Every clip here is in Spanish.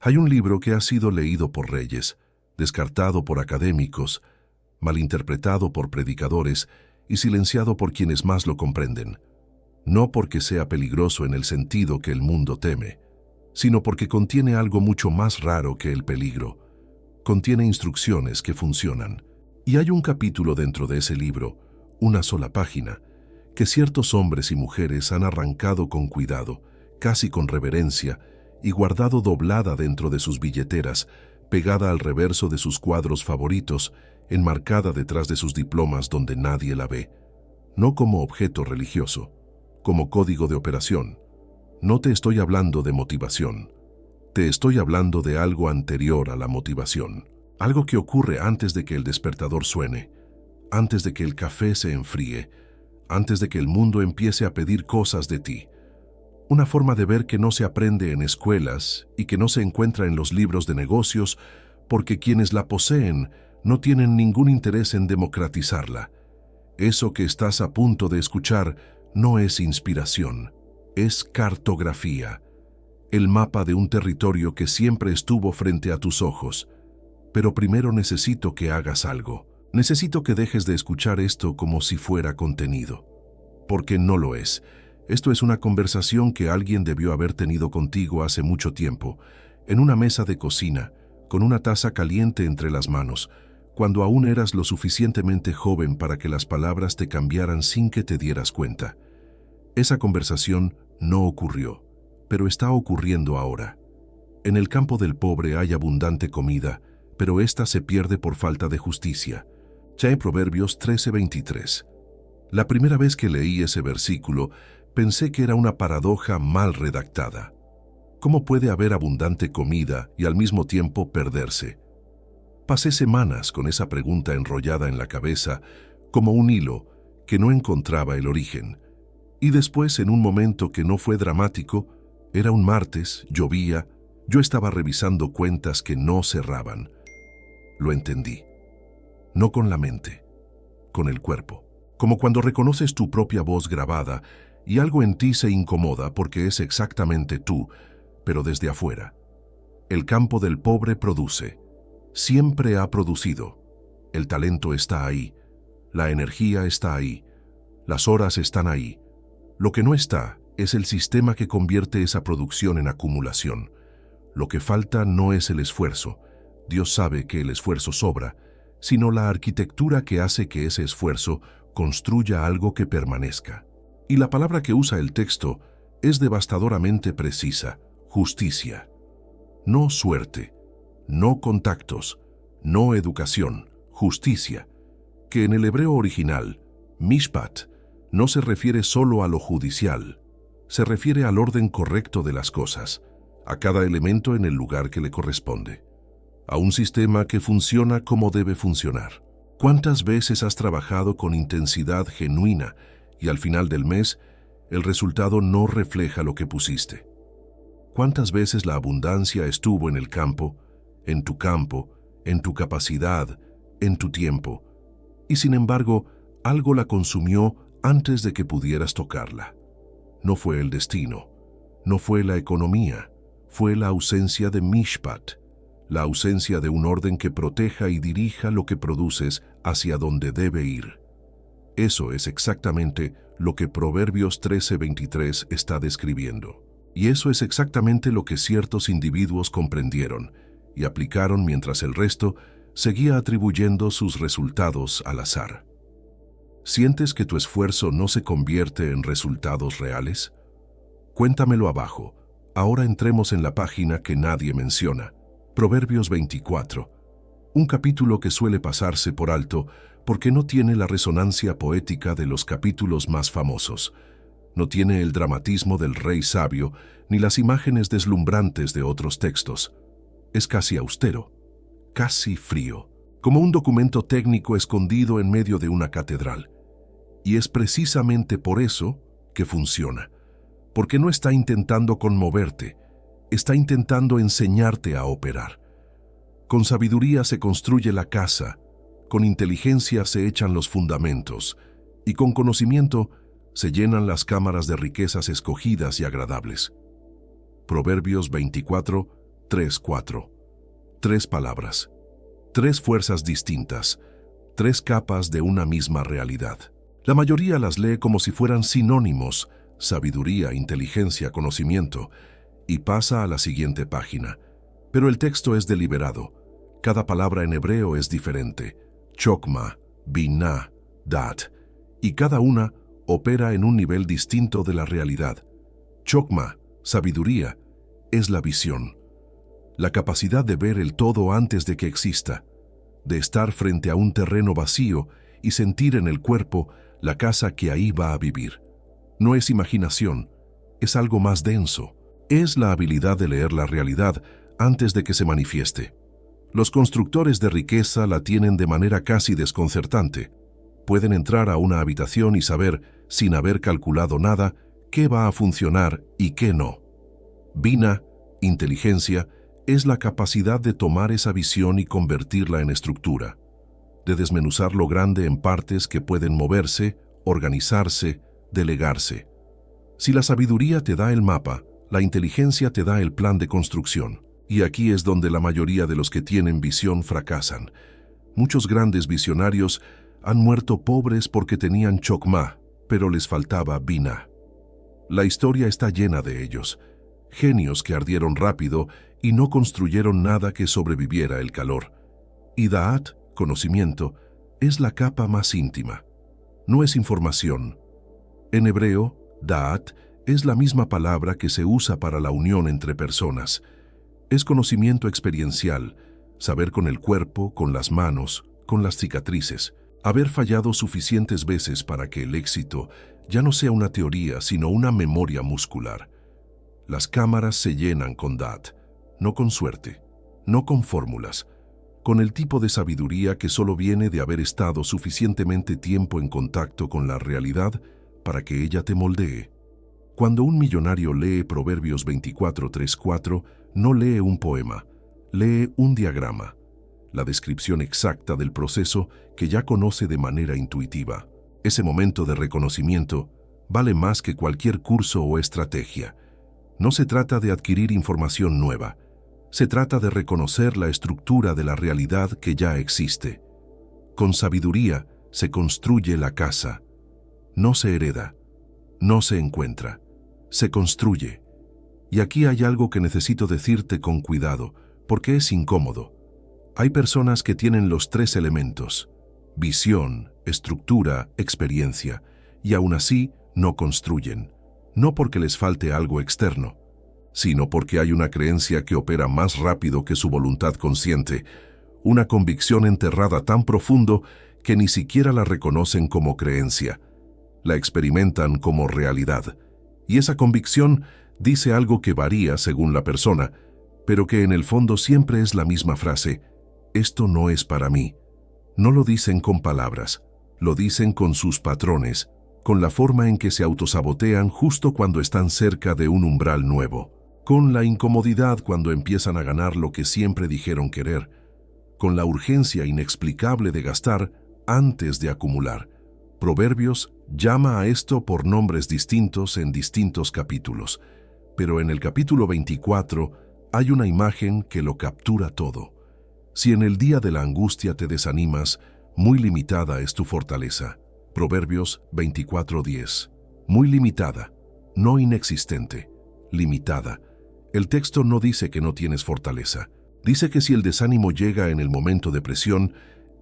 Hay un libro que ha sido leído por reyes, descartado por académicos, malinterpretado por predicadores y silenciado por quienes más lo comprenden. No porque sea peligroso en el sentido que el mundo teme, sino porque contiene algo mucho más raro que el peligro. Contiene instrucciones que funcionan. Y hay un capítulo dentro de ese libro, una sola página, que ciertos hombres y mujeres han arrancado con cuidado, casi con reverencia, y guardado doblada dentro de sus billeteras, pegada al reverso de sus cuadros favoritos, enmarcada detrás de sus diplomas donde nadie la ve. No como objeto religioso, como código de operación. No te estoy hablando de motivación. Te estoy hablando de algo anterior a la motivación. Algo que ocurre antes de que el despertador suene, antes de que el café se enfríe, antes de que el mundo empiece a pedir cosas de ti. Una forma de ver que no se aprende en escuelas y que no se encuentra en los libros de negocios porque quienes la poseen no tienen ningún interés en democratizarla. Eso que estás a punto de escuchar no es inspiración, es cartografía, el mapa de un territorio que siempre estuvo frente a tus ojos. Pero primero necesito que hagas algo. Necesito que dejes de escuchar esto como si fuera contenido. Porque no lo es. Esto es una conversación que alguien debió haber tenido contigo hace mucho tiempo, en una mesa de cocina, con una taza caliente entre las manos, cuando aún eras lo suficientemente joven para que las palabras te cambiaran sin que te dieras cuenta. Esa conversación no ocurrió, pero está ocurriendo ahora. En el campo del pobre hay abundante comida, pero ésta se pierde por falta de justicia. Ya en Proverbios 13:23. La primera vez que leí ese versículo, pensé que era una paradoja mal redactada. ¿Cómo puede haber abundante comida y al mismo tiempo perderse? Pasé semanas con esa pregunta enrollada en la cabeza, como un hilo que no encontraba el origen. Y después, en un momento que no fue dramático, era un martes, llovía, yo estaba revisando cuentas que no cerraban. Lo entendí. No con la mente, con el cuerpo. Como cuando reconoces tu propia voz grabada y algo en ti se incomoda porque es exactamente tú, pero desde afuera. El campo del pobre produce. Siempre ha producido. El talento está ahí. La energía está ahí. Las horas están ahí. Lo que no está es el sistema que convierte esa producción en acumulación. Lo que falta no es el esfuerzo. Dios sabe que el esfuerzo sobra, sino la arquitectura que hace que ese esfuerzo construya algo que permanezca. Y la palabra que usa el texto es devastadoramente precisa: justicia. No suerte, no contactos, no educación, justicia, que en el hebreo original, mishpat, no se refiere solo a lo judicial, se refiere al orden correcto de las cosas, a cada elemento en el lugar que le corresponde, a un sistema que funciona como debe funcionar. ¿Cuántas veces has trabajado con intensidad genuina y al final del mes el resultado no refleja lo que pusiste? ¿Cuántas veces la abundancia estuvo en el campo, en tu capacidad, en tu tiempo, y sin embargo algo la consumió antes de que pudieras tocarla? No fue el destino, no fue la economía, fue la ausencia de mishpat, la ausencia de un orden que proteja y dirija lo que produces hacia donde debe ir. Eso es exactamente lo que Proverbios 13:23 está describiendo. Y eso es exactamente lo que ciertos individuos comprendieron y aplicaron mientras el resto seguía atribuyendo sus resultados al azar. ¿Sientes que tu esfuerzo no se convierte en resultados reales? Cuéntamelo abajo. Ahora entremos en la página que nadie menciona. Proverbios 24. Un capítulo que suele pasarse por alto porque no tiene la resonancia poética de los capítulos más famosos. No tiene el dramatismo del rey sabio ni las imágenes deslumbrantes de otros textos. Es casi austero, casi frío, como un documento técnico escondido en medio de una catedral. Y es precisamente por eso que funciona, porque no está intentando conmoverte, está intentando enseñarte a operar. Con sabiduría se construye la casa, con inteligencia se echan los fundamentos, y con conocimiento se llenan las cámaras de riquezas escogidas y agradables. Proverbios 24, 3:4. 3 palabras. 3 fuerzas distintas. 3 capas de una misma realidad. La mayoría las lee como si fueran sinónimos: sabiduría, inteligencia, conocimiento, y pasa a la siguiente página. Pero el texto es deliberado. Cada palabra en hebreo es diferente: chokma, binah, dat, y cada una opera en un nivel distinto de la realidad. Chokma, sabiduría, es la visión, la capacidad de ver el todo antes de que exista, de estar frente a un terreno vacío y sentir en el cuerpo la casa que ahí va a vivir. No es imaginación, es algo más denso. Es la habilidad de leer la realidad antes de que se manifieste. Los constructores de riqueza la tienen de manera casi desconcertante. Pueden entrar a una habitación y saber, sin haber calculado nada, qué va a funcionar y qué no. Binah, inteligencia, es la capacidad de tomar esa visión y convertirla en estructura, de desmenuzar lo grande en partes que pueden moverse, organizarse, delegarse. Si la sabiduría te da el mapa, la inteligencia te da el plan de construcción. Y aquí es donde la mayoría de los que tienen visión fracasan. Muchos grandes visionarios han muerto pobres porque tenían chokmah, pero les faltaba binah. La historia está llena de ellos, genios que ardieron rápido y no construyeron nada que sobreviviera el calor. Y da'at, conocimiento, es la capa más íntima. No es información. En hebreo, da'at es la misma palabra que se usa para la unión entre personas. Es conocimiento experiencial, saber con el cuerpo, con las manos, con las cicatrices, haber fallado suficientes veces para que el éxito ya no sea una teoría, sino una memoria muscular. Las cámaras se llenan con da'at, no con suerte, no con fórmulas, con el tipo de sabiduría que solo viene de haber estado suficientemente tiempo en contacto con la realidad para que ella te moldee. Cuando un millonario lee Proverbios 24:3-4, no lee un poema, lee un diagrama, la descripción exacta del proceso que ya conoce de manera intuitiva. Ese momento de reconocimiento vale más que cualquier curso o estrategia. No se trata de adquirir información nueva, se trata de reconocer la estructura de la realidad que ya existe. Con sabiduría se construye la casa. No se hereda, no se encuentra, se construye. Y aquí hay algo que necesito decirte con cuidado, porque es incómodo. Hay personas que tienen los 3 elementos: visión, estructura, experiencia, y aún así no construyen, no porque les falte algo externo, sino porque hay una creencia que opera más rápido que su voluntad consciente, una convicción enterrada tan profundo que ni siquiera la reconocen como creencia, la experimentan como realidad. Y esa convicción dice algo que varía según la persona, pero que en el fondo siempre es la misma frase: esto no es para mí. No lo dicen con palabras, lo dicen con sus patrones, con la forma en que se autosabotean justo cuando están cerca de un umbral nuevo, con la incomodidad cuando empiezan a ganar lo que siempre dijeron querer, con la urgencia inexplicable de gastar antes de acumular. Proverbios llama a esto por nombres distintos en distintos capítulos, pero en el capítulo 24 hay una imagen que lo captura todo. Si en el día de la angustia te desanimas, muy limitada es tu fortaleza. Proverbios 24:10. Muy limitada, no inexistente, limitada. El texto no dice que no tienes fortaleza. Dice que si el desánimo llega en el momento de presión,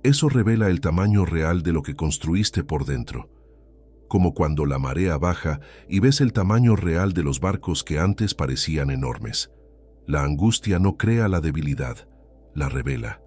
eso revela el tamaño real de lo que construiste por dentro. Como cuando la marea baja y ves el tamaño real de los barcos que antes parecían enormes. La angustia no crea la debilidad, la revela.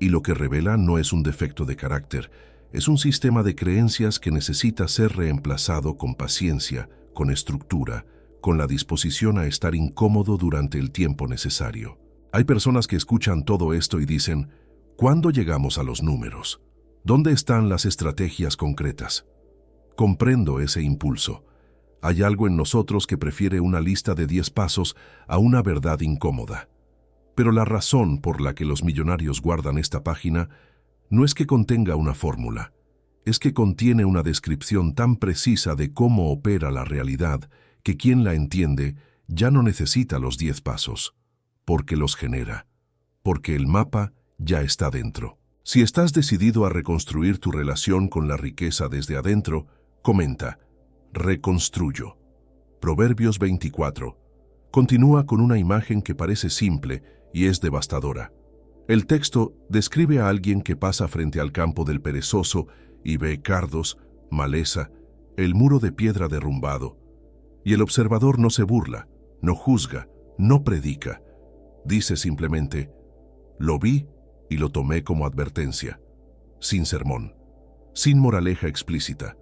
Y lo que revela no es un defecto de carácter, es un sistema de creencias que necesita ser reemplazado con paciencia, con estructura, con la disposición a estar incómodo durante el tiempo necesario. Hay personas que escuchan todo esto y dicen: ¿cuándo llegamos a los números? ¿Dónde están las estrategias concretas? Comprendo ese impulso. Hay algo en nosotros que prefiere una lista de 10 pasos a una verdad incómoda. Pero la razón por la que los millonarios guardan esta página no es que contenga una fórmula, es que contiene una descripción tan precisa de cómo opera la realidad que quien la entiende ya no necesita los 10 pasos. porque los genera, porque el mapa ya está dentro. Si estás decidido a reconstruir tu relación con la riqueza desde adentro, comenta, reconstruyo. Proverbios 24. Continúa con una imagen que parece simple y es devastadora. El texto describe a alguien que pasa frente al campo del perezoso y ve cardos, maleza, el muro de piedra derrumbado. Y el observador no se burla, no juzga, no predica. Dice simplemente, lo vi y lo tomé como advertencia, sin sermón, sin moraleja explícita.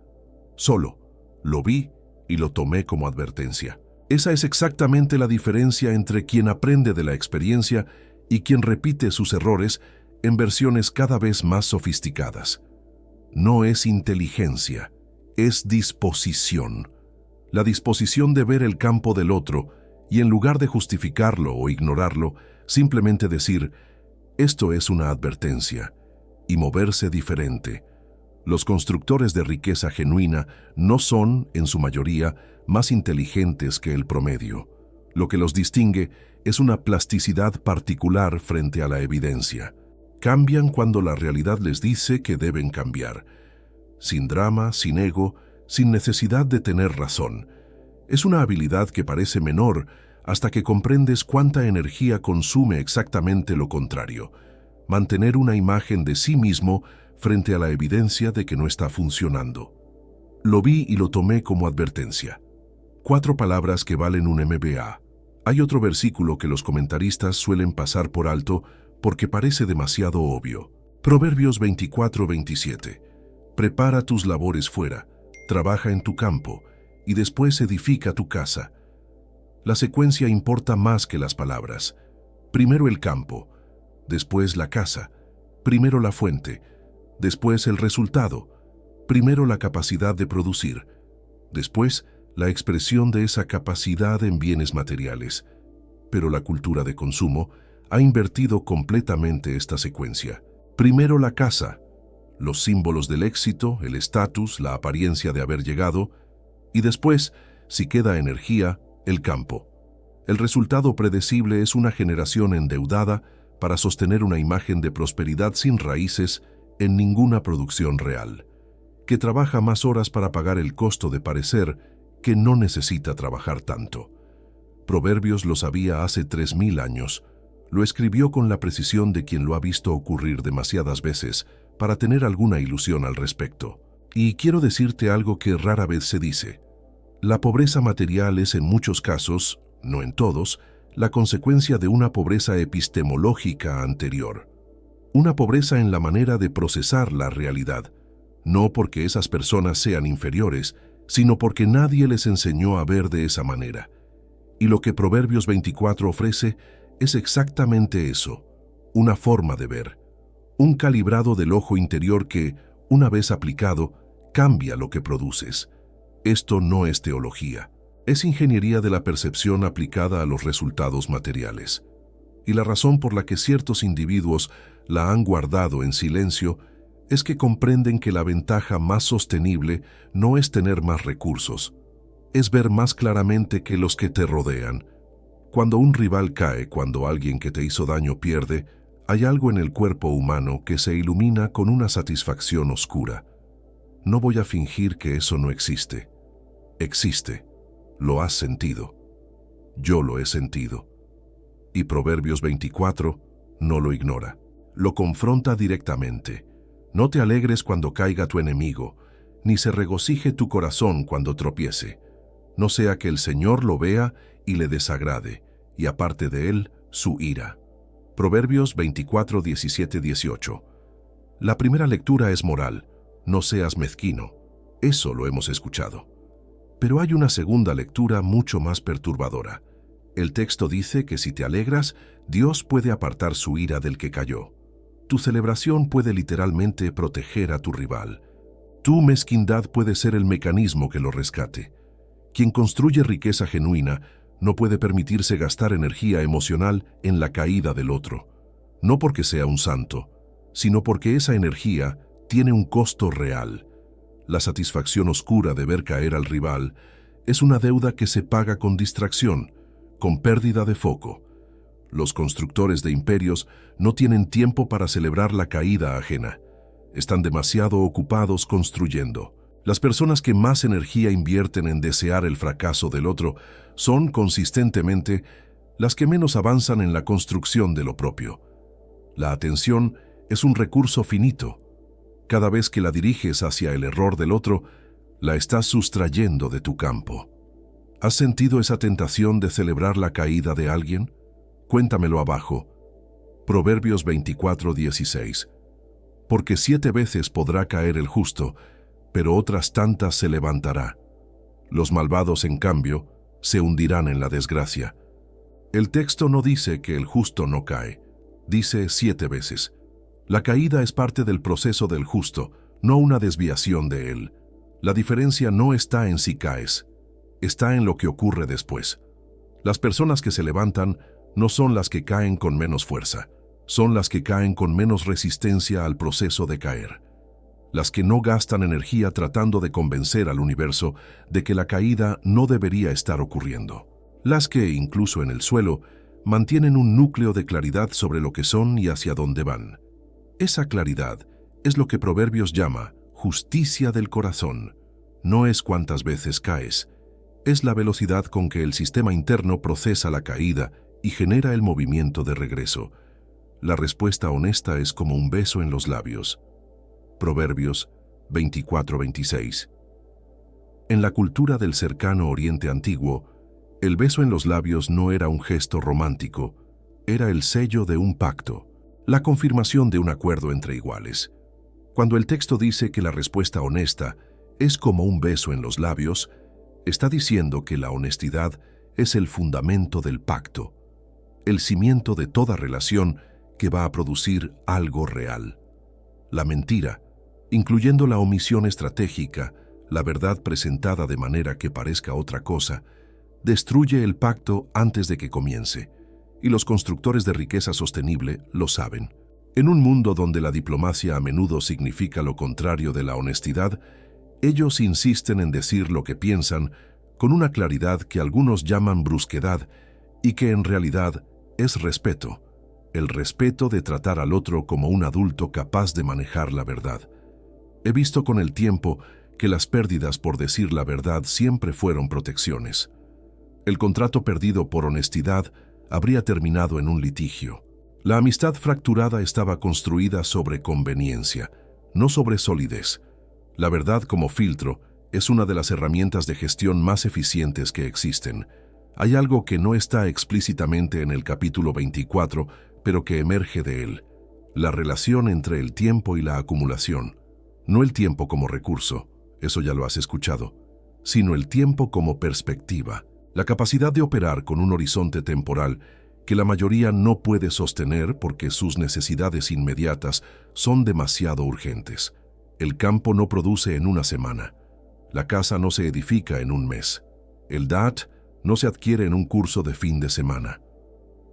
Solo, lo vi y lo tomé como advertencia. Esa es exactamente la diferencia entre quien aprende de la experiencia y quien repite sus errores en versiones cada vez más sofisticadas. No es inteligencia, es disposición. La disposición de ver el campo del otro y en lugar de justificarlo o ignorarlo, simplemente decir, esto es una advertencia, y moverse diferente. Los constructores de riqueza genuina no son, en su mayoría, más inteligentes que el promedio. Lo que los distingue es una plasticidad particular frente a la evidencia. Cambian cuando la realidad les dice que deben cambiar. Sin drama, sin ego, sin necesidad de tener razón. Es una habilidad que parece menor hasta que comprendes cuánta energía consume exactamente lo contrario. Mantener una imagen de sí mismo frente a la evidencia de que no está funcionando. Lo vi y lo tomé como advertencia. 4 palabras que valen un MBA. Hay otro versículo que los comentaristas suelen pasar por alto porque parece demasiado obvio. Proverbios 24:27. Prepara tus labores fuera, trabaja en tu campo, y después edifica tu casa. La secuencia importa más que las palabras. Primero el campo, después la casa, primero la fuente, después el resultado, primero la capacidad de producir, después la expresión de esa capacidad en bienes materiales. Pero la cultura de consumo ha invertido completamente esta secuencia. Primero la casa, los símbolos del éxito, el estatus, la apariencia de haber llegado, y después, si queda energía, el campo. El resultado predecible es una generación endeudada para sostener una imagen de prosperidad sin raíces en ninguna producción real, que trabaja más horas para pagar el costo de parecer que no necesita trabajar tanto. Proverbios lo sabía hace 3000 años. Lo escribió con la precisión de quien lo ha visto ocurrir demasiadas veces para tener alguna ilusión al respecto. Y quiero decirte algo que rara vez se dice. La pobreza material es en muchos casos, no en todos, la consecuencia de una pobreza epistemológica anterior. Una pobreza en la manera de procesar la realidad, no porque esas personas sean inferiores, sino porque nadie les enseñó a ver de esa manera. Y lo que Proverbios 24 ofrece es exactamente eso, una forma de ver, un calibrado del ojo interior que, una vez aplicado, cambia lo que produces. Esto no es teología, es ingeniería de la percepción aplicada a los resultados materiales. Y la razón por la que ciertos individuos la han guardado en silencio es que comprenden que la ventaja más sostenible no es tener más recursos, es ver más claramente que los que te rodean. Cuando un rival cae, cuando alguien que te hizo daño pierde, hay algo en el cuerpo humano que se ilumina con una satisfacción oscura. No voy a fingir que eso no existe. Existe. Lo has sentido. Yo lo he sentido. Y Proverbios 24 no lo ignora. Lo confronta directamente. No te alegres cuando caiga tu enemigo, ni se regocije tu corazón cuando tropiece. No sea que el Señor lo vea y le desagrade, y aparte de él, su ira. Proverbios 24, 17, 18. La primera lectura es moral. No seas mezquino. Eso lo hemos escuchado. Pero hay una segunda lectura mucho más perturbadora. El texto dice que si te alegras, Dios puede apartar su ira del que cayó. Tu celebración puede literalmente proteger a tu rival. Tu mezquindad puede ser el mecanismo que lo rescate. Quien construye riqueza genuina no puede permitirse gastar energía emocional en la caída del otro. No porque sea un santo, sino porque esa energía tiene un costo real. La satisfacción oscura de ver caer al rival es una deuda que se paga con distracción, con pérdida de foco. Los constructores de imperios no tienen tiempo para celebrar la caída ajena. Están demasiado ocupados construyendo. Las personas que más energía invierten en desear el fracaso del otro son, consistentemente, las que menos avanzan en la construcción de lo propio. La atención es un recurso finito. Cada vez que la diriges hacia el error del otro, la estás sustrayendo de tu campo. ¿Has sentido esa tentación de celebrar la caída de alguien? Cuéntamelo abajo. Proverbios 24:16. Porque 7 veces podrá caer el justo, pero otras tantas se levantará. Los malvados, en cambio, se hundirán en la desgracia. El texto no dice que el justo no cae, dice 7 veces. La caída es parte del proceso del justo, no una desviación de él. La diferencia no está en si caes, está en lo que ocurre después. Las personas que se levantan no son las que caen con menos fuerza, son las que caen con menos resistencia al proceso de caer. Las que no gastan energía tratando de convencer al universo de que la caída no debería estar ocurriendo. Las que, incluso en el suelo, mantienen un núcleo de claridad sobre lo que son y hacia dónde van. Esa claridad es lo que Proverbios llama justicia del corazón. No es cuántas veces caes, es la velocidad con que el sistema interno procesa la caída y genera el movimiento de regreso. La respuesta honesta es como un beso en los labios. Proverbios 24:26. En la cultura del cercano Oriente Antiguo, el beso en los labios no era un gesto romántico, era el sello de un pacto, la confirmación de un acuerdo entre iguales. Cuando el texto dice que la respuesta honesta es como un beso en los labios, está diciendo que la honestidad es el fundamento del pacto, el cimiento de toda relación que va a producir algo real. La mentira, incluyendo la omisión estratégica, la verdad presentada de manera que parezca otra cosa, destruye el pacto antes de que comience, y los constructores de riqueza sostenible lo saben. En un mundo donde la diplomacia a menudo significa lo contrario de la honestidad, ellos insisten en decir lo que piensan con una claridad que algunos llaman brusquedad y que en realidad es respeto, el respeto de tratar al otro como un adulto capaz de manejar la verdad. He visto con el tiempo que las pérdidas por decir la verdad siempre fueron protecciones. El contrato perdido por honestidad habría terminado en un litigio. La amistad fracturada estaba construida sobre conveniencia, no sobre solidez. La verdad como filtro es una de las herramientas de gestión más eficientes que existen. Hay algo que no está explícitamente en el capítulo 24, pero que emerge de él: la relación entre el tiempo y la acumulación. No el tiempo como recurso, eso ya lo has escuchado, sino el tiempo como perspectiva, la capacidad de operar con un horizonte temporal que la mayoría no puede sostener porque sus necesidades inmediatas son demasiado urgentes. El campo no produce en una semana. La casa no se edifica en un mes. El DAT no se adquiere en un curso de fin de semana.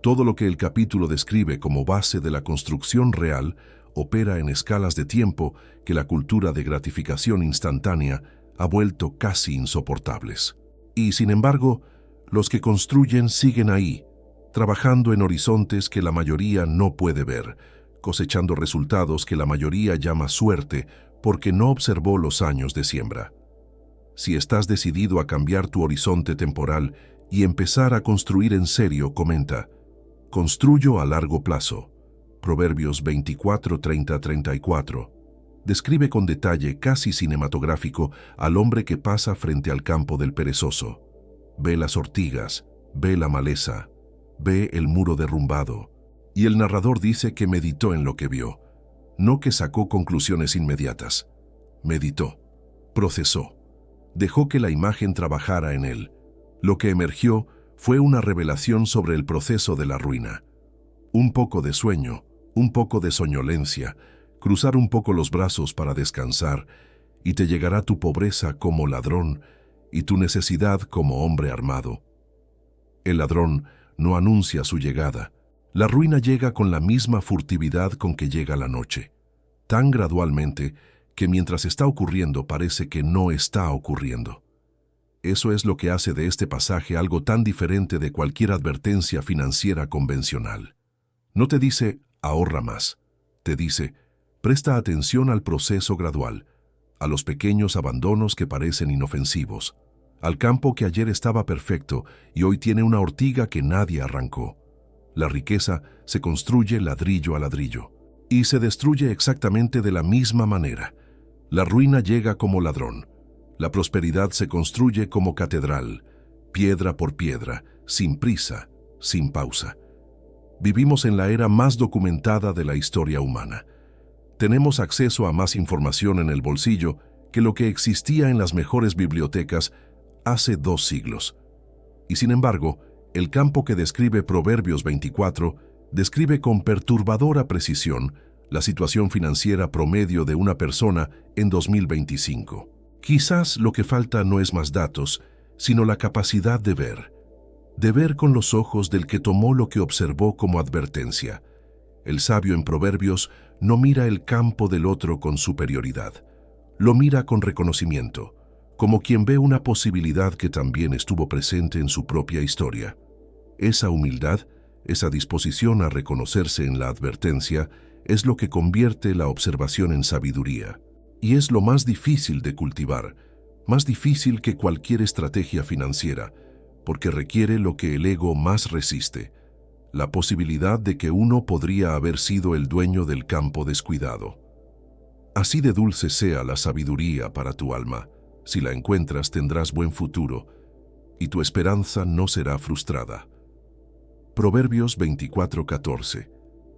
Todo lo que el capítulo describe como base de la construcción real opera en escalas de tiempo que la cultura de gratificación instantánea ha vuelto casi insoportables. Y, sin embargo, los que construyen siguen ahí, trabajando en horizontes que la mayoría no puede ver, cosechando resultados que la mayoría llama suerte porque no observó los años de siembra. Si estás decidido a cambiar tu horizonte temporal y empezar a construir en serio, comenta: construyo a largo plazo. Proverbios 24:30-34. Describe con detalle casi cinematográfico al hombre que pasa frente al campo del perezoso. Ve las ortigas, ve la maleza, ve el muro derrumbado. Y el narrador dice que meditó en lo que vio, no que sacó conclusiones inmediatas. Meditó, procesó, dejó que la imagen trabajara en él. Lo que emergió fue una revelación sobre el proceso de la ruina. Un poco de sueño, un poco de soñolencia, cruzar un poco los brazos para descansar, y te llegará tu pobreza como ladrón y tu necesidad como hombre armado. El ladrón no anuncia su llegada. La ruina llega con la misma furtividad con que llega la noche, tan gradualmente que mientras está ocurriendo parece que no está ocurriendo. Eso es lo que hace de este pasaje algo tan diferente de cualquier advertencia financiera convencional. No te dice, ahorra más. Te dice, presta atención al proceso gradual, a los pequeños abandonos que parecen inofensivos, al campo que ayer estaba perfecto y hoy tiene una ortiga que nadie arrancó. La riqueza se construye ladrillo a ladrillo y se destruye exactamente de la misma manera. La ruina llega como ladrón. La prosperidad se construye como catedral, piedra por piedra, sin prisa, sin pausa. Vivimos en la era más documentada de la historia humana. Tenemos acceso a más información en el bolsillo que lo que existía en las mejores bibliotecas hace 2 siglos. Y sin embargo, el campo que describe Proverbios 24 describe con perturbadora precisión la situación financiera promedio de una persona en 2025. Quizás lo que falta no es más datos, sino la capacidad de ver con los ojos del que tomó lo que observó como advertencia. El sabio en Proverbios no mira el campo del otro con superioridad, lo mira con reconocimiento, como quien ve una posibilidad que también estuvo presente en su propia historia. Esa humildad, esa disposición a reconocerse en la advertencia, es lo que convierte la observación en sabiduría. Y es lo más difícil de cultivar, más difícil que cualquier estrategia financiera, porque requiere lo que el ego más resiste, la posibilidad de que uno podría haber sido el dueño del campo descuidado. Así de dulce sea la sabiduría para tu alma, si la encuentras tendrás buen futuro, y tu esperanza no será frustrada. Proverbios 24:14.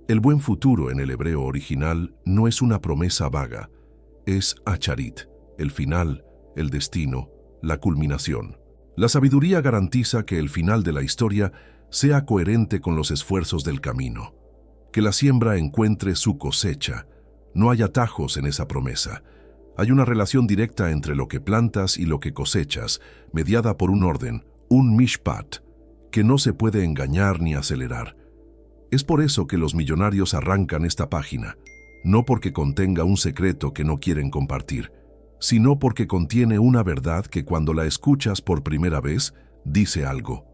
El buen futuro en el hebreo original no es una promesa vaga, es acharit, el final, el destino, la culminación. La sabiduría garantiza que el final de la historia sea coherente con los esfuerzos del camino, que la siembra encuentre su cosecha. No hay atajos en esa promesa. Hay una relación directa entre lo que plantas y lo que cosechas, mediada por un orden, un mishpat, que no se puede engañar ni acelerar. Es por eso que los millonarios arrancan esta página, no porque contenga un secreto que no quieren compartir, sino porque contiene una verdad que cuando la escuchas por primera vez, dice algo.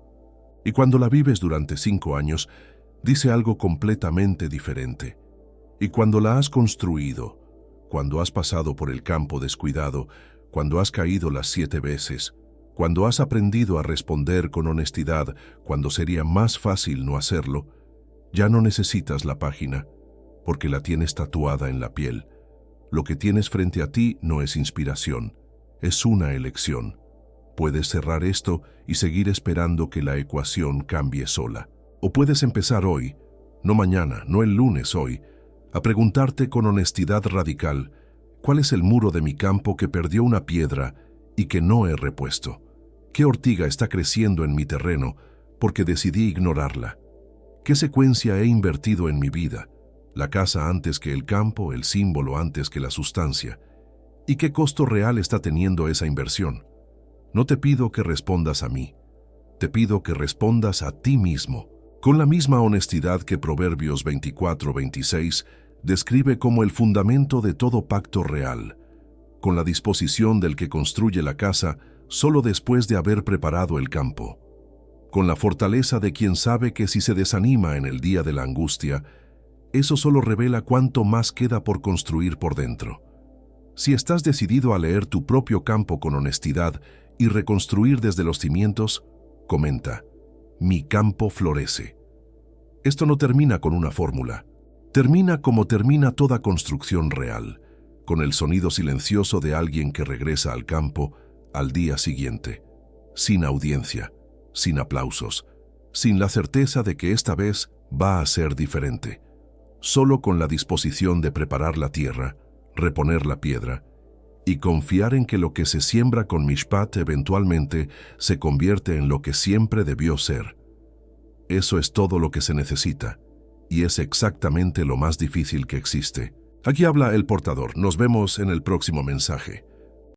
Y cuando la vives durante 5 años, dice algo completamente diferente. Y cuando la has construido, cuando has pasado por el campo descuidado, cuando has caído las 7 veces, cuando has aprendido a responder con honestidad, cuando sería más fácil no hacerlo, ya no necesitas la página, porque la tienes tatuada en la piel. Lo que tienes frente a ti no es inspiración, es una elección. Puedes cerrar esto y seguir esperando que la ecuación cambie sola. O puedes empezar hoy, no mañana, no el lunes, hoy, a preguntarte con honestidad radical, ¿cuál es el muro de mi campo que perdió una piedra y que no he repuesto? ¿Qué ortiga está creciendo en mi terreno porque decidí ignorarla? ¿Qué secuencia he invertido en mi vida? La casa antes que el campo, el símbolo antes que la sustancia. ¿Y qué costo real está teniendo esa inversión? No te pido que respondas a mí, te pido que respondas a ti mismo, con la misma honestidad que Proverbios 24:26 describe como el fundamento de todo pacto real, con la disposición del que construye la casa solo después de haber preparado el campo, con la fortaleza de quien sabe que si se desanima en el día de la angustia, eso solo revela cuánto más queda por construir por dentro. Si estás decidido a leer tu propio campo con honestidad y reconstruir desde los cimientos, comenta, mi campo florece. Esto no termina con una fórmula. Termina como termina toda construcción real, con el sonido silencioso de alguien que regresa al campo al día siguiente, sin audiencia, sin aplausos, sin la certeza de que esta vez va a ser diferente, solo con la disposición de preparar la tierra, reponer la piedra y confiar en que lo que se siembra con Mishpat eventualmente se convierte en lo que siempre debió ser. Eso es todo lo que se necesita, y es exactamente lo más difícil que existe. Aquí habla el portador. Nos vemos en el próximo mensaje.